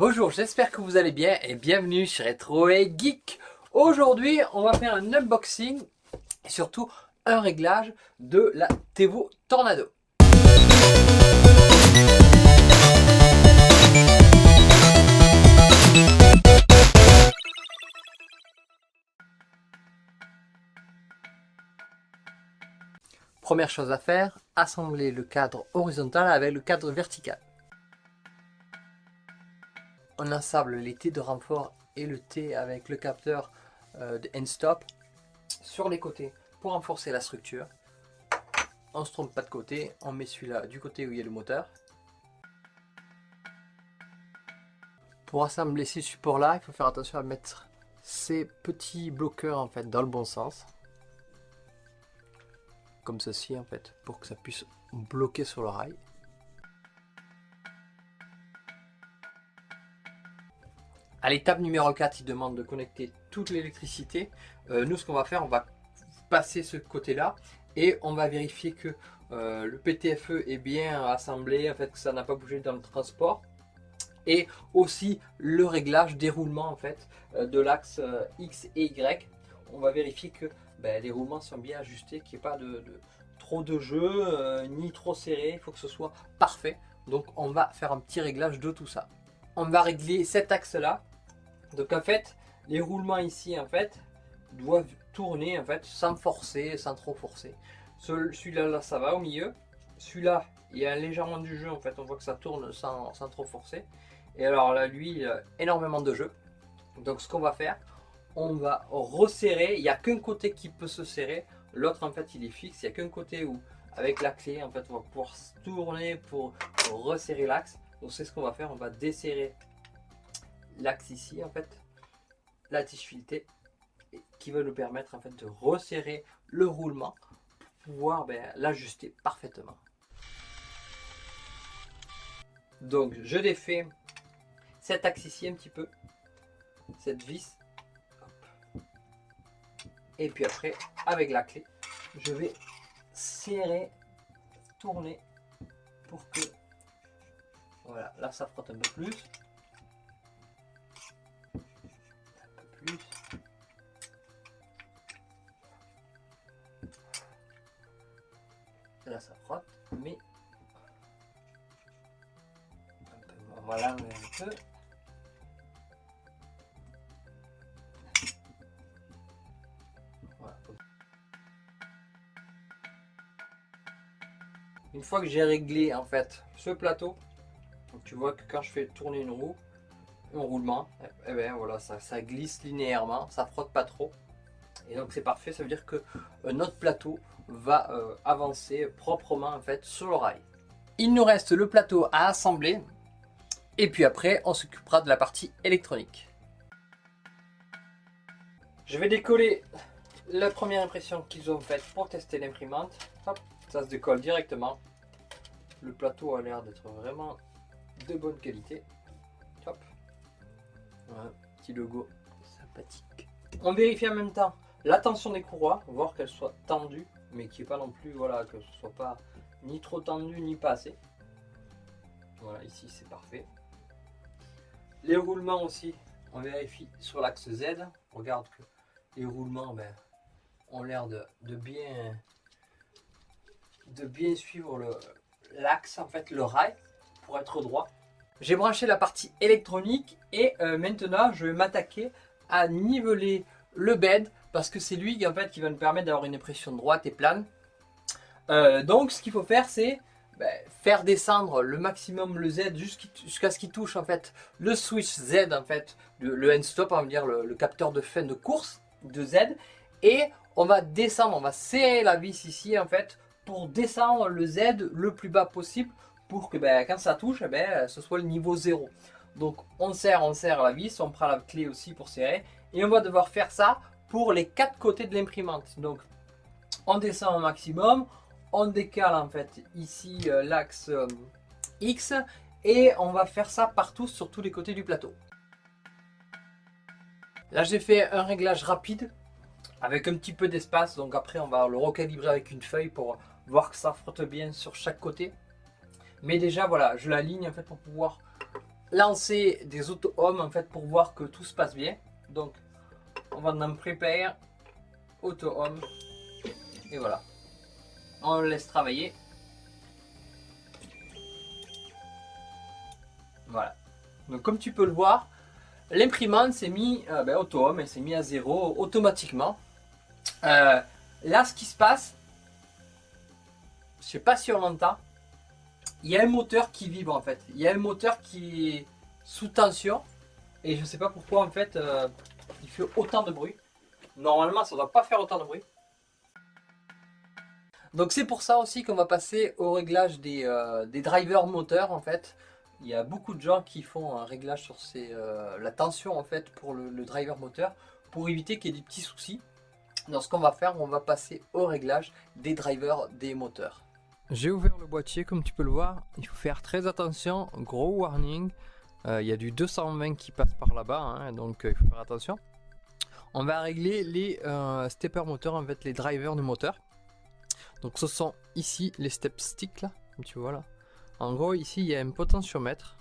Bonjour, j'espère que vous allez bien et bienvenue chez Retro et Geek. Aujourd'hui, on va faire un unboxing et surtout un réglage de la Tevo Tornado. Première chose à faire, assembler le cadre horizontal avec le cadre vertical. On assemble les T de renfort et le T avec le capteur de end-stop sur les côtés pour renforcer la structure. On ne se trompe pas de côté, on met celui-là du côté où il y a le moteur. Pour assembler ces supports-là, il faut faire attention à mettre ces petits bloqueurs en fait dans le bon sens. Comme ceci en fait, pour que ça puisse bloquer sur le rail. À l'étape numéro 4, il demande de connecter toute l'électricité. Nous, ce qu'on va faire, on va passer ce côté-là et on va vérifier que le PTFE est bien assemblé, en fait, que ça n'a pas bougé dans le transport. Et aussi le réglage, déroulement en fait, de l'axe X et Y. On va vérifier que les roulements sont bien ajustés, qu'il n'y ait pas trop de jeu, ni trop serré. Il faut que ce soit parfait. Donc, on va faire un petit réglage de tout ça. On va régler cet axe-là. Donc en fait, les roulements ici en fait doivent tourner en fait sans forcer, sans trop forcer. Celui-là là, ça va au milieu. Celui-là, il y a légèrement du jeu en fait, on voit que ça tourne sans trop forcer. Et alors là, lui, il a énormément de jeu. Donc ce qu'on va faire, on va resserrer. Il n'y a qu'un côté qui peut se serrer, l'autre en fait il est fixe. Il n'y a qu'un côté où avec la clé en fait on va pouvoir se tourner pour resserrer l'axe. Donc c'est ce qu'on va faire, on va desserrer l'axe ici en fait, la tige filetée qui va nous permettre en fait de resserrer le roulement pour pouvoir l'ajuster parfaitement. Donc je défais cet axe ici un petit peu, cette vis. Hop. Et puis après avec la clé je vais serrer, tourner pour que voilà, là ça frotte un peu plus. Là ça frotte, mais voilà un peu. Voilà. Une fois que j'ai réglé en fait ce plateau, donc tu vois que quand je fais tourner une roue, un roulement, et bien voilà, ça glisse linéairement, ça frotte pas trop. Et donc c'est parfait, ça veut dire que notre plateau va avancer proprement en fait sur le rail. Il nous reste le plateau à assembler et puis après on s'occupera de la partie électronique. Je vais décoller la première impression qu'ils ont faite pour tester l'imprimante. Ça se décolle directement. Le plateau a l'air d'être vraiment de bonne qualité. Top. Voilà, petit logo sympathique. On vérifie en même temps la tension des courroies, voir qu'elles soient tendues, mais qu'il n'y ait pas non plus, voilà, que ce soit pas ni trop tendu ni pas assez. Voilà, ici c'est parfait. Les roulements aussi, on vérifie sur l'axe Z. On regarde que les roulements ont l'air de bien suivre l'axe, en fait, le rail, pour être droit. J'ai branché la partie électronique et maintenant je vais m'attaquer à niveler le bed parce que c'est lui en fait qui va nous permettre d'avoir une impression droite et plane. Donc ce qu'il faut faire c'est faire descendre le maximum le Z jusqu'à ce qu'il touche en fait le switch Z en fait, le end stop, on va dire le capteur de fin de course de Z, et on va descendre, on va serrer la vis ici en fait pour descendre le Z le plus bas possible pour que quand ça touche ce soit le niveau 0. Donc on serre la vis, on prend la clé aussi pour serrer et on va devoir faire ça pour les 4 côtés de l'imprimante. Donc on descend au maximum, on décale en fait ici l'axe X et on va faire ça partout sur tous les côtés du plateau. Là j'ai fait un réglage rapide avec un petit peu d'espace, donc après on va le recalibrer avec une feuille pour voir que ça frotte bien sur chaque côté. Mais déjà voilà, je l'aligne en fait pour pouvoir lancer des auto-home en fait pour voir que tout se passe bien. Donc on va dans prepare, auto-home et voilà. On le laisse travailler. Voilà. Donc comme tu peux le voir, l'imprimante s'est mis auto-home, elle s'est mis à 0 automatiquement. Là ce qui se passe, je sais pas si on l'entend, il y a un moteur qui vibre en fait. Il y a un moteur qui est sous tension et je sais pas pourquoi en fait il fait autant de bruit. Normalement ça doit pas faire autant de bruit. Donc c'est pour ça aussi qu'on va passer au réglage des drivers moteurs en fait. Il y a beaucoup de gens qui font un réglage sur la tension en fait pour le driver moteur pour éviter qu'il y ait des petits soucis. Donc ce qu'on va faire, on va passer au réglage des drivers des moteurs. J'ai ouvert le boîtier comme tu peux le voir, il faut faire très attention, gros warning. Il y a du 220 qui passe par là-bas, hein, donc il faut faire attention. On va régler les stepper moteurs, en fait les drivers du moteur. Donc ce sont ici les step sticks là, comme tu vois là. En gros ici il y a un potentiomètre,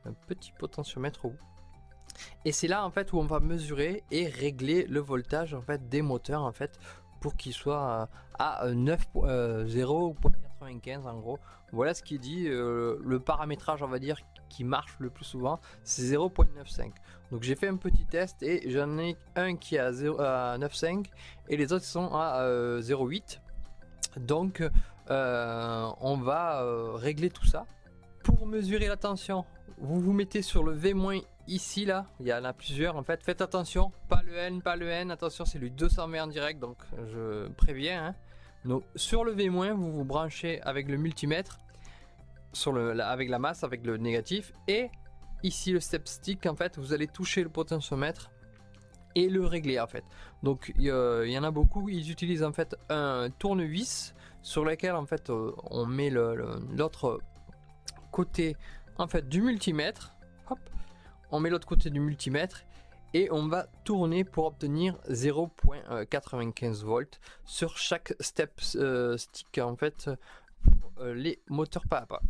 un petit potentiomètre au bout. Et c'est là en fait où on va mesurer et régler le voltage en fait des moteurs en fait pour qu'il soit à 0.95 en gros. Voilà ce qui est dit, le paramétrage on va dire qui marche le plus souvent c'est 0.95. Donc j'ai fait un petit test et j'en ai un qui est à 9.5 et les autres sont à 0.8. Donc on va régler tout ça. Pour mesurer la tension, vous vous mettez sur le V- ici là, il y en a plusieurs en fait, faites attention, pas le N, attention c'est le 220 en direct donc je préviens. Hein. Donc sur le V-, vous vous branchez avec le multimètre, avec la masse, avec le négatif, et ici le step stick en fait, vous allez toucher le potentiomètre et le régler en fait. Donc il y en a beaucoup, ils utilisent en fait un tournevis sur lequel en fait on met l'autre côté en fait du multimètre. Hop, on met l'autre côté du multimètre et on va tourner pour obtenir 0.95 volts sur chaque step stick en fait pour les moteurs pas à pas.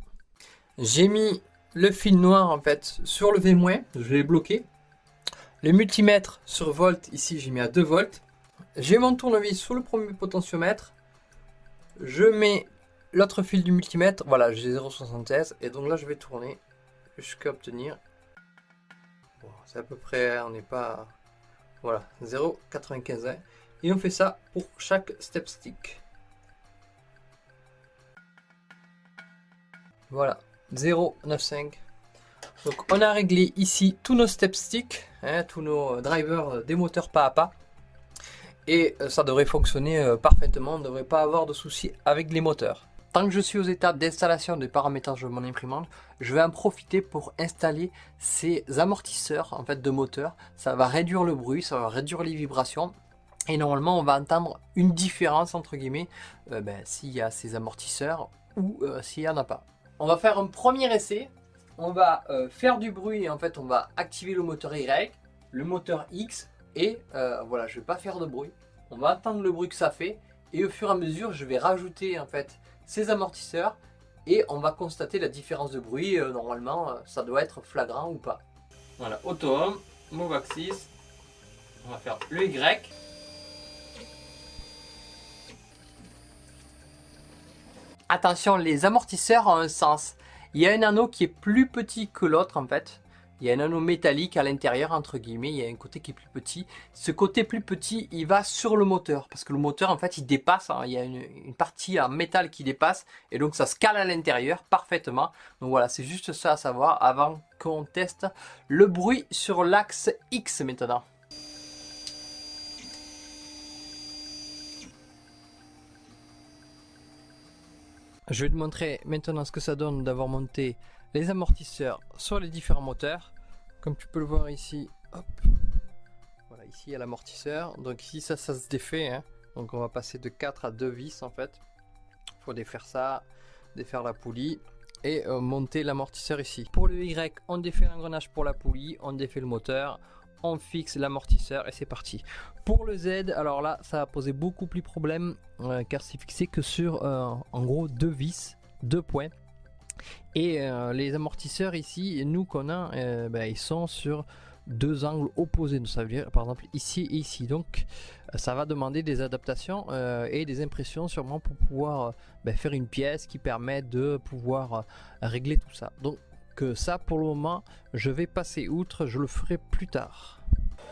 J'ai mis le fil noir en fait sur le V-, je l'ai bloqué. Le multimètre sur volt, ici j'ai mis à 2 volts. J'ai mon tournevis sur le premier potentiomètre. Je mets l'autre fil du multimètre, voilà j'ai 0.76 et donc là je vais tourner jusqu'à obtenir, bon, c'est à peu près, on n'est pas, voilà 0.95 et on fait ça pour chaque step stick. Voilà 0.95. Donc on a réglé ici tous nos step sticks, hein, tous nos drivers des moteurs pas à pas. Et ça devrait fonctionner parfaitement, on ne devrait pas avoir de soucis avec les moteurs. Tant que je suis aux étapes d'installation de paramétrage de mon imprimante, je vais en profiter pour installer ces amortisseurs en fait, de moteur. Ça va réduire le bruit, ça va réduire les vibrations. Et normalement on va entendre une différence entre guillemets s'il y a ces amortisseurs ou s'il n'y en a pas. On va faire un premier essai. On va faire du bruit et en fait on va activer le moteur Y, le moteur X et voilà, je vais pas faire de bruit. On va entendre le bruit que ça fait et au fur et à mesure je vais rajouter en fait ces amortisseurs et on va constater la différence de bruit. Normalement ça doit être flagrant ou pas. Voilà, auto-home, move axis, on va faire le Y. Attention, les amortisseurs ont un sens. Il y a un anneau qui est plus petit que l'autre en fait. Il y a un anneau métallique à l'intérieur entre guillemets, il y a un côté qui est plus petit. Ce côté plus petit, il va sur le moteur parce que le moteur en fait il dépasse, hein. Il y a une partie en métal qui dépasse et donc ça se cale à l'intérieur parfaitement. Donc voilà, c'est juste ça à savoir avant qu'on teste le bruit sur l'axe X maintenant. Je vais te montrer maintenant ce que ça donne d'avoir monté les amortisseurs sur les différents moteurs. Comme tu peux le voir ici, hop, voilà, ici il y a l'amortisseur. Donc ici ça se défait, hein. Donc on va passer de 4 à 2 vis en fait. Il faut défaire ça, défaire la poulie et monter l'amortisseur ici. Pour le Y, on défait l'engrenage pour la poulie, on défait le moteur, on fixe l'amortisseur et c'est parti. Pour le Z, alors là ça a posé beaucoup plus problème car c'est fixé que sur en gros 2 vis, 2 points. Et les amortisseurs ici, nous qu'on a, ils sont sur deux angles opposés. Donc, ça veut dire par exemple ici et ici. Donc ça va demander des adaptations et des impressions sûrement pour pouvoir faire une pièce qui permet de pouvoir régler tout ça. Donc ça pour le moment je vais passer outre, je le ferai plus tard.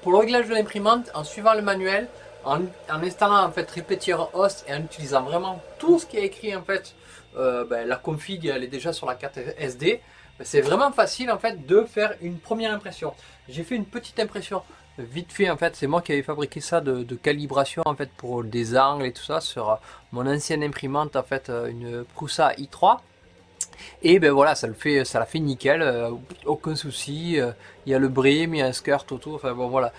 Pour le réglage de l'imprimante, en suivant le manuel, en installant en fait Repetier Host et en utilisant vraiment tout ce qui est écrit en fait, la config elle est déjà sur la carte SD. C'est vraiment facile en fait de faire une première impression. J'ai fait une petite impression vite fait en fait, c'est moi qui avais fabriqué ça de calibration en fait pour des angles et tout ça sur mon ancienne imprimante en fait, une Prusa i3. Et ben voilà, ça l'a fait nickel, aucun souci. Il y a le brim, il y a un skirt autour, enfin bon voilà,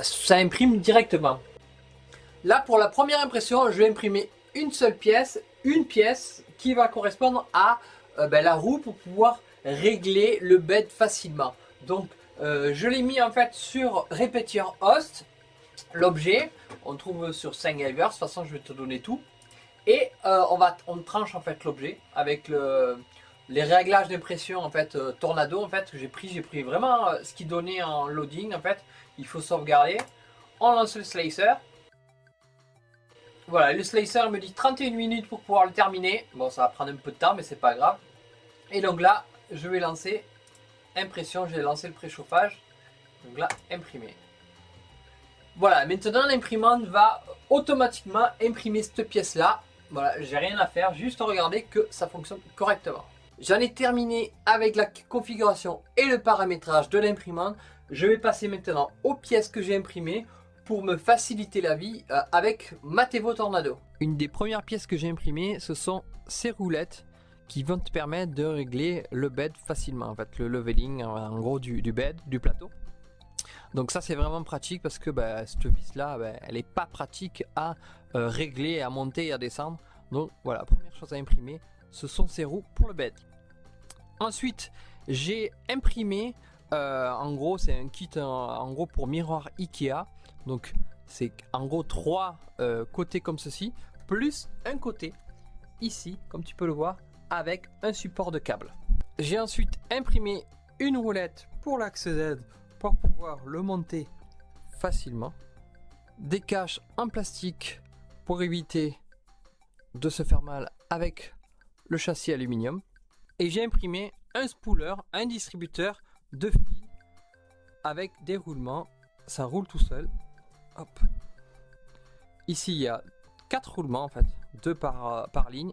ça imprime directement. Là pour la première impression, je vais imprimer une seule pièce, une pièce qui va correspondre à la roue pour pouvoir régler le bed facilement. Donc je l'ai mis en fait sur Repetier Host, l'objet, on trouve sur Thingiver, de toute façon je vais te donner tout. Et on tranche en fait l'objet avec les réglages d'impression en fait Tornado en fait que j'ai pris vraiment ce qui donnait en loading en fait. Il faut sauvegarder. On lance le slicer. Voilà, le slicer me dit 31 minutes pour pouvoir le terminer. Bon, ça va prendre un peu de temps mais c'est pas grave. Et donc là, je vais lancer impression, je vais lancer le préchauffage. Donc là, imprimer. Voilà, maintenant l'imprimante va automatiquement imprimer cette pièce là. Voilà, j'ai rien à faire, juste regarder que ça fonctionne correctement. J'en ai terminé avec la configuration et le paramétrage de l'imprimante. Je vais passer maintenant aux pièces que j'ai imprimées pour me faciliter la vie avec Matevo Tornado. Une des premières pièces que j'ai imprimées, ce sont ces roulettes qui vont te permettre de régler le bed facilement. En fait, le leveling en gros du bed, du plateau. Donc ça c'est vraiment pratique parce que cette vis là elle n'est pas pratique à régler, à monter et à descendre. Donc voilà, première chose à imprimer, ce sont ces roues pour le bed. Ensuite j'ai imprimé en gros c'est un kit en gros pour miroir Ikea. Donc c'est en gros 3 côtés comme ceci, plus un côté ici comme tu peux le voir avec un support de câble. J'ai ensuite imprimé une roulette pour l'axe Z pour pouvoir le monter facilement. Des caches en plastique pour éviter de se faire mal avec le châssis aluminium. Et j'ai imprimé un spooler, un distributeur de fil avec des roulements. Ça roule tout seul. Hop. Ici il y a 4 roulements en fait, 2 par ligne.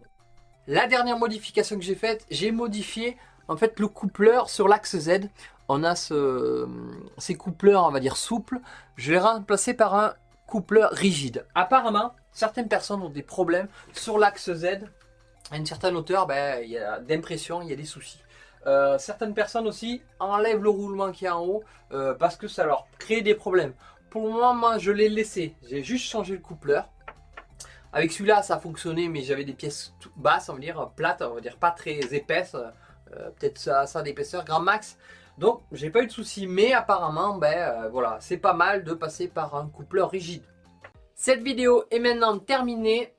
La dernière modification que j'ai faite, j'ai modifié en fait le coupleur sur l'axe Z. On a ces coupleurs on va dire souples, je l'ai remplacé par un coupleur rigide. Apparemment certaines personnes ont des problèmes sur l'axe Z, à une certaine hauteur il y a d'impression, il y a des soucis. Certaines personnes aussi enlèvent le roulement qui est en haut parce que ça leur crée des problèmes. Pour le moment moi je l'ai laissé, j'ai juste changé le coupleur. Avec celui-là ça a fonctionné mais j'avais des pièces basses, on va dire plates, on va dire pas très épaisses, peut-être ça d'épaisseur, grand max. Donc j'ai pas eu de soucis, mais apparemment voilà, c'est pas mal de passer par un coupleur rigide. Cette vidéo est maintenant terminée.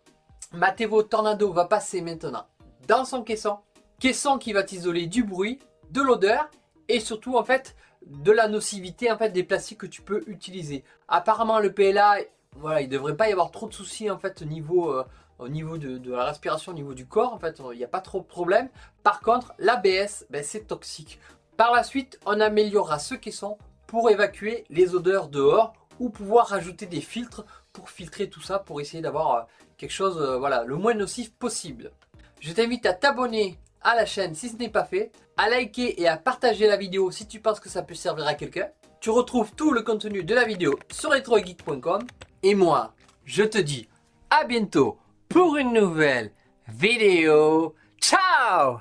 Matevo Tornado va passer maintenant dans son caisson. Caisson qui va t'isoler du bruit, de l'odeur et surtout en fait de la nocivité en fait des plastiques que tu peux utiliser. Apparemment le PLA, voilà, il devrait pas y avoir trop de soucis en fait au niveau de la respiration, au niveau du corps en fait, il n'y a pas trop de problème. Par contre l'ABS, c'est toxique. Par la suite, on améliorera ce caisson pour évacuer les odeurs dehors ou pouvoir rajouter des filtres pour filtrer tout ça, pour essayer d'avoir quelque chose voilà, le moins nocif possible. Je t'invite à t'abonner à la chaîne si ce n'est pas fait, à liker et à partager la vidéo si tu penses que ça peut servir à quelqu'un. Tu retrouves tout le contenu de la vidéo sur retrogeek.com et moi, je te dis à bientôt pour une nouvelle vidéo. Ciao!